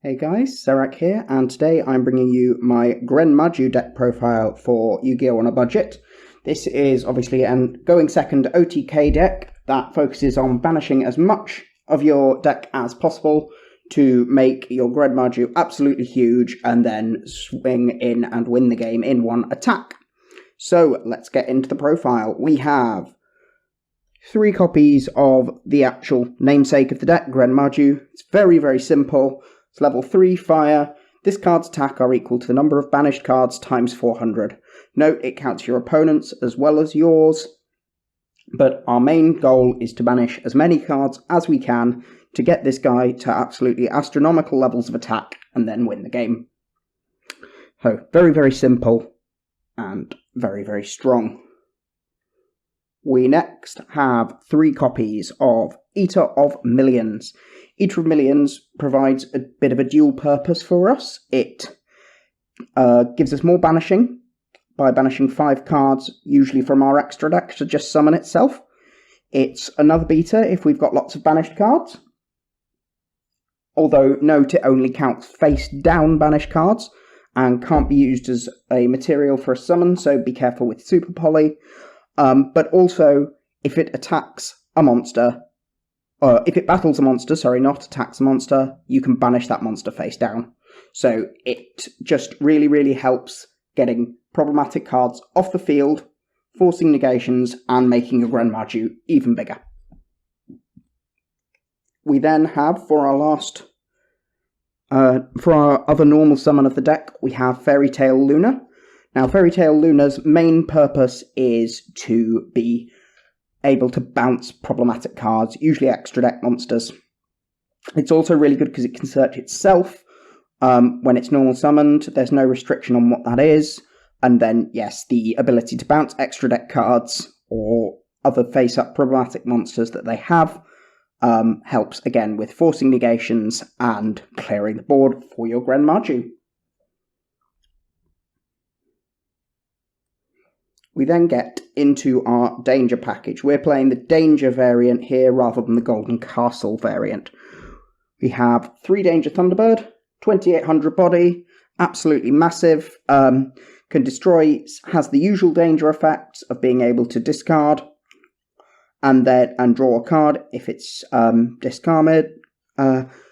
Hey guys, Zerak here, and today I'm bringing you my Gren Maju deck profile for Yu-Gi-Oh! On a budget. This is obviously an going second OTK deck that focuses on banishing as much of your deck as possible to make your Gren Maju absolutely huge and then swing in and win the game in one attack. So let's get into the profile. We have 3 copies of the actual namesake of the deck, Gren Maju. It's very, very simple. It's level 3 fire. This card's attack are equal to the number of banished cards times 400. Note it counts your opponents as well as yours, but our main goal is to banish as many cards as we can to get this guy to absolutely astronomical levels of attack and then win the game. So, very, very simple and very, very strong. We next have 3 copies of Eater of Millions. Eater of Millions provides a bit of a dual purpose for us. It gives us more banishing by banishing 5 cards, usually from our extra deck, to just summon itself. It's another beater if we've got lots of banished cards. Although, note it only counts face-down banished cards and can't be used as a material for a summon, so be careful with Super Poly. But also, if it attacks a monster, if it battles a monster, not attacks a monster, you can banish that monster face down. So it just really, really helps getting problematic cards off the field, forcing negations, and making your Gren Maju even bigger. We then have, for our other normal summon of the deck, we have Fairy Tale Luna. Now, Fairy Tale Luna's main purpose is to be able to bounce problematic cards, usually extra deck monsters. It's also really good because it can search itself when it's normal summoned. There's no restriction on what that is. And then, yes, the ability to bounce extra deck cards or other face-up problematic monsters that they have helps, again, with forcing negations and clearing the board for your Gren Maju. We then get into our Danger package. We're playing the Danger variant here rather than the Golden Castle variant. We have 3 Danger Thunderbird, 2800 body, absolutely massive, can destroy, has the usual danger effects of being able to discard and draw a card if it's discarded,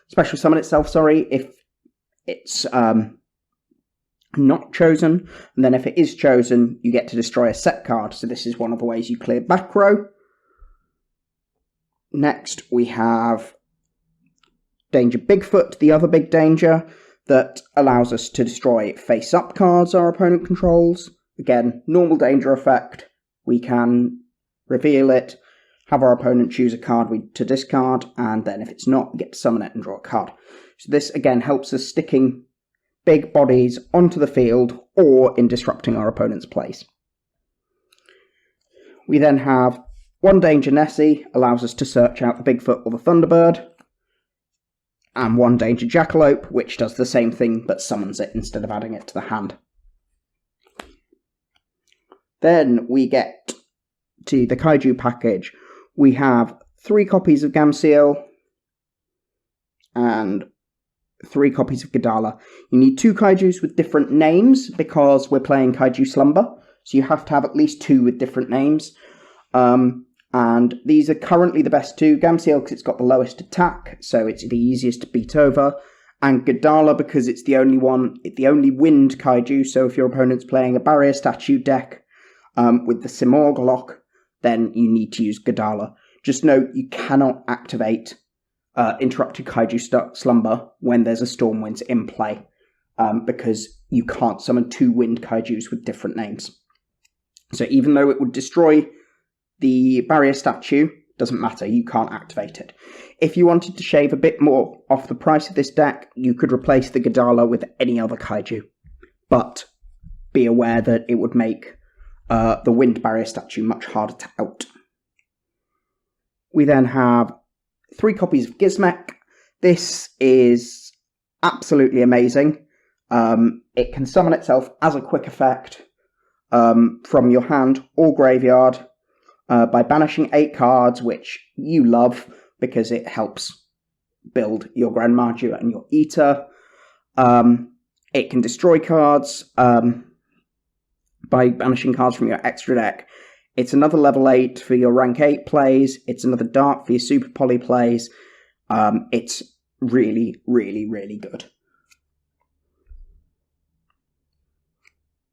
special summon itself, if it's not chosen, and then if it is chosen, you get to destroy a set card. So this is one of the ways you clear back row. Next, we have Danger Bigfoot, the other big danger, that allows us to destroy face-up cards our opponent controls. Again, normal danger effect. We can reveal it, have our opponent choose a card to discard, and then if it's not, we get to summon it and draw a card. So this, again, helps us sticking big bodies onto the field or in disrupting our opponent's plays. We then have 1 Danger Nessie, allows us to search out the Bigfoot or the Thunderbird, and 1 Danger Jackalope, which does the same thing but summons it instead of adding it to the hand. Then we get to the Kaiju package. We have 3 copies of Gamseel and 3 copies of Gadala. You need 2 kaijus with different names because we're playing Kaiju Slumber, so you have to have at least 2 with different names. And these are currently the best 2. Gamseel because it's got the lowest attack, so it's the easiest to beat over, and Gadala because it's the only wind kaiju, so if your opponent's playing a barrier statue deck with the Simorglock, then you need to use Gadala. Just note, you cannot activate Interrupted Kaiju Slumber when there's a Stormwind in play, because you can't summon 2 wind kaijus with different names. So even though it would destroy the barrier statue, doesn't matter, you can't activate it. If you wanted to shave a bit more off the price of this deck, you could replace the Gadala with any other kaiju, but be aware that it would make the wind barrier statue much harder to out. We then have 3 copies of Gizmek. This is absolutely amazing. It can summon itself as a quick effect from your hand or graveyard by banishing 8 cards, which you love because it helps build your Gren Maju and your Eater. It can destroy cards by banishing cards from your extra deck. It's another level 8 for your rank 8 plays. It's another dark for your super poly plays. It's really, really, really good.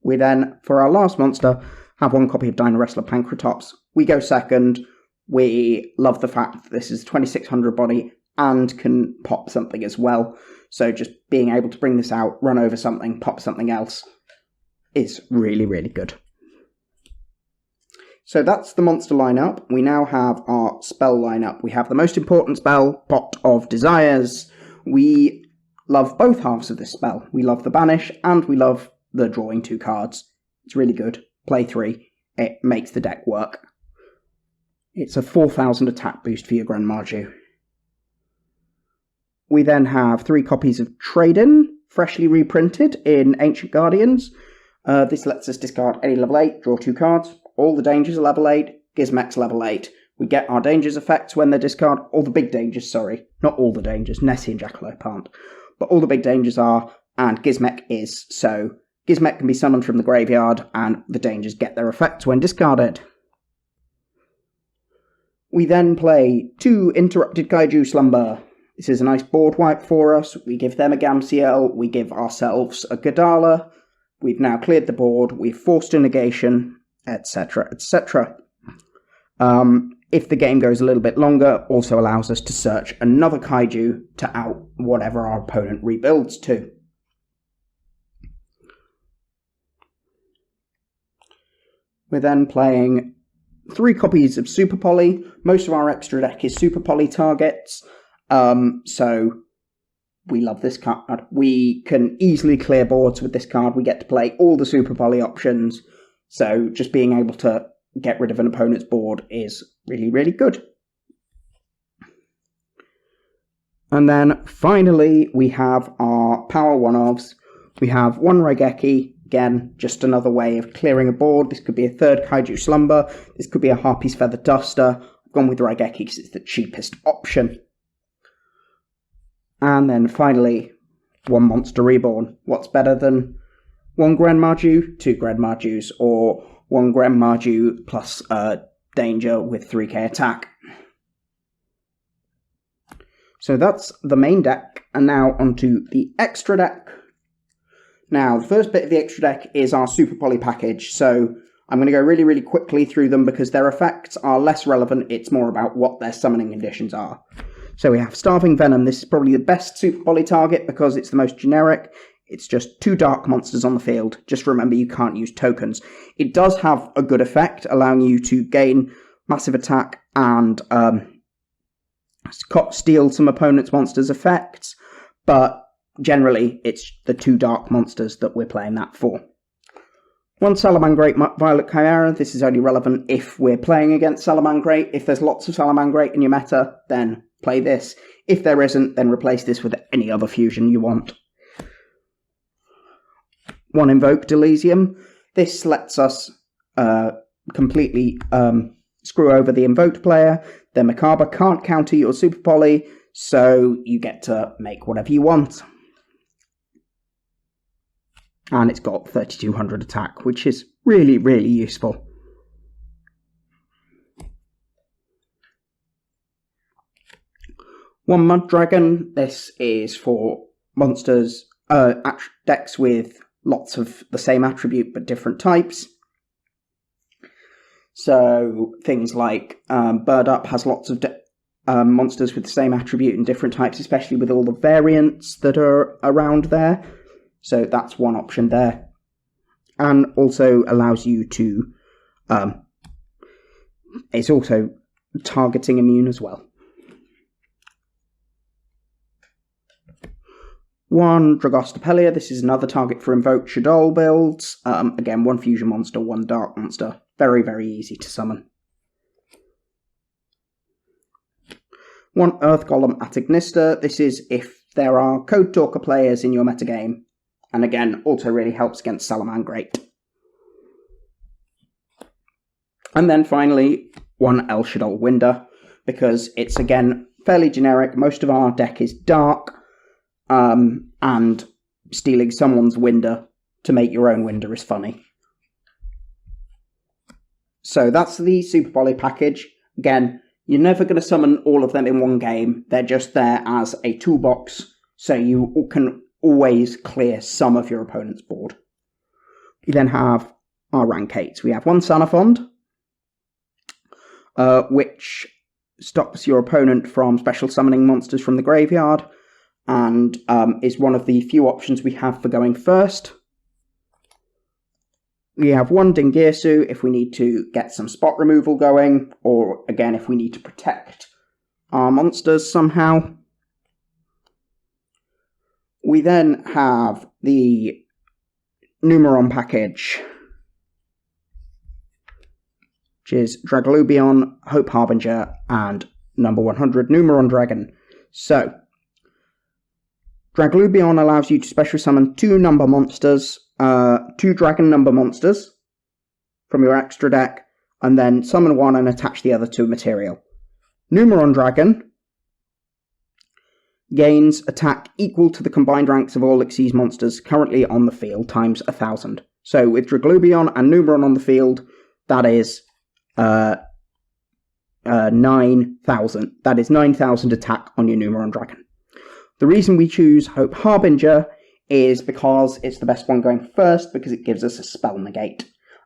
We then, for our last monster, have one copy of Dino Wrestler Pancratops. We go second. We love the fact that this is 2600 body and can pop something as well. So just being able to bring this out, run over something, pop something else is really, really good. So that's the monster lineup. We now have our spell lineup. We have the most important spell, Pot of Desires. We love both halves of this spell. We love the banish and we love the drawing 2 cards. It's really good. Play 3. It makes the deck work. It's a 4000 attack boost for your Gren Maju. We then have 3 copies of Trade-In, freshly reprinted in Ancient Guardians. This lets us discard any level 8, draw 2 cards. All the dangers are level 8, Gizmek's level 8. We get our dangers effects when they discard, all the big dangers, sorry. Not all the dangers, Nessie and Jackalope aren't. But all the big dangers are, and Gizmek is, so Gizmek can be summoned from the graveyard, and the dangers get their effects when discarded. We then play 2 Interrupted Kaiju Slumber. This is a nice board wipe for us. We give them a Gamciel, we give ourselves a Gadala. We've now cleared the board, we've forced a negation, etc., etc. If the game goes a little bit longer, also allows us to search another Kaiju to out whatever our opponent rebuilds to. We're then playing 3 copies of Super Poly. Most of our extra deck is Super Poly targets, so we love this card. We can easily clear boards with this card. We get to play all the Super Poly options, so just being able to get rid of an opponent's board is really, really good. And then finally we have our Power One-Offs. We have 1 Raigeki. Again, just another way of clearing a board. This could be a 3rd Kaiju Slumber. This could be a Harpy's Feather Duster. I've gone with Raigeki because it's the cheapest option. And then finally, 1 Monster Reborn. What's better than 1 Gren Maju, 2 Gren Majus, or 1 Gren Maju plus Danger with 3k attack? So that's the main deck, and now onto the extra deck. Now, the first bit of the extra deck is our Super Poly package, so I'm going to go really, really quickly through them because their effects are less relevant. It's more about what their summoning conditions are. So we have Starving Venom. This is probably the best Super Poly target because it's the most generic. It's just 2 dark monsters on the field. Just remember you can't use tokens. It does have a good effect, allowing you to gain massive attack and steal some opponent's monsters' effects, but generally, it's the 2 dark monsters that we're playing that for. 1 Salamangreat Violet Chimera. This is only relevant if we're playing against Salamangreat. If there's lots of Salamangreat in your meta, then play this. If there isn't, then replace this with any other fusion you want. 1 Invoked Elysium. This lets us completely screw over the invoked player. The Macabre can't counter your Super Poly, so you get to make whatever you want. And it's got 3200 attack, which is really, really useful. One Mud Dragon. This is for monsters, decks with lots of the same attribute but different types. So things like Bird Up has lots of monsters with the same attribute and different types, especially with all the variants that are around there. So that's one option there. And also allows you to... it's also targeting immune as well. 1 Dragostopelia. This is another target for invoked Shadol builds. Again, 1 fusion monster, 1 dark monster. Very, very easy to summon. 1 Earth Golem Atagnista. This is if there are Code Talker players in your metagame. And again, also really helps against Salamangreat. And then finally, 1 El Shadol Winder, because it's again fairly generic. Most of our deck is dark, and stealing someone's Winder to make your own Winder is funny. So that's the Super Volley package. Again, you're never going to summon all of them in one game. They're just there as a toolbox, so you can always clear some of your opponent's board. You then have our rank 8s. We have one Sanafond, which stops your opponent from special summoning monsters from the graveyard, and is one of the few options we have for going first. We have one Dingirsu if we need to get some spot removal going, or again if we need to protect our monsters somehow. We then have the Numeron package, which is Draglubion, Hope Harbinger, and number 100 Numeron Dragon. So, Draglubion allows you to special summon 2 number monsters, 2 dragon number monsters from your extra deck, and then summon one and attach the other to a material. Numeron Dragon gains attack equal to the combined ranks of all Xyz monsters currently on the field times 1,000. So with Draglubion and Numeron on the field, that is 9,000. That is 9,000 attack on your Numeron Dragon. The reason we choose Hope Harbinger is because it's the best one going first, because it gives us a spell negate.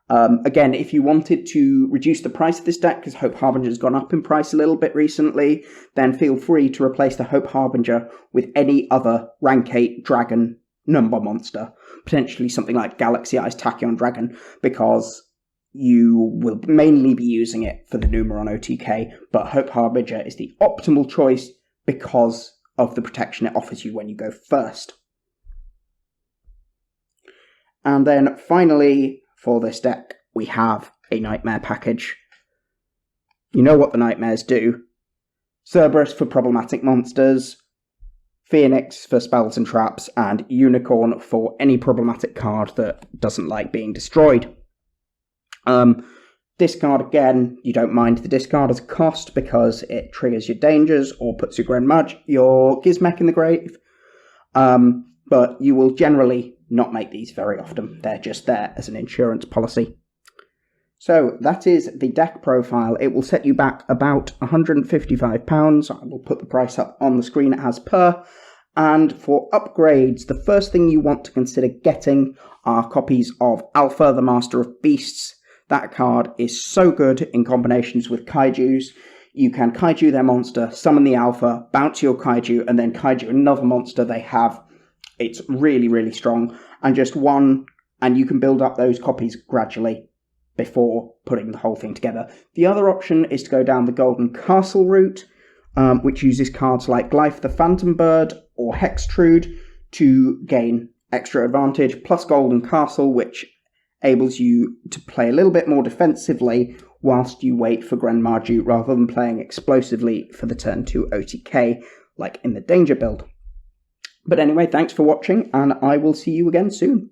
Again, if you wanted to reduce the price of this deck, because Hope Harbinger has gone up in price a little bit recently, then feel free to replace the Hope Harbinger with any other rank 8 dragon number monster. Potentially something like Galaxy Eyes Tachyon Dragon, because you will mainly be using it for the Numeron OTK, but Hope Harbinger is the optimal choice because of the protection it offers you when you go first. And then finally, for this deck, we have a Nightmare package. You know what the Nightmares do. Cerberus for problematic monsters, Phoenix for spells and traps, and Unicorn for any problematic card that doesn't like being destroyed. Discard again, you don't mind the discard as a cost because it triggers your dangers or puts your Gren Maju, your Gizmek in the grave. But you will generally not make these very often. They're just there as an insurance policy. So that is the deck profile. It will set you back about £155. I will put the price up on the screen as per. And for upgrades, the first thing you want to consider getting are copies of Alpha, the Master of Beasts. That card is so good in combinations with kaijus. You can kaiju their monster, summon the Alpha, bounce your kaiju, and then kaiju another monster they have. It's really, really strong. And just one, and you can build up those copies gradually before putting the whole thing together. The other option is to go down the Golden Castle route, which uses cards like Glyph the Phantom Bird or Hextrude to gain extra advantage, plus Golden Castle, which enables you to play a little bit more defensively whilst you wait for Gren Maju, rather than playing explosively for the turn 2 OTK, like in the Danger build. But anyway, thanks for watching, and I will see you again soon.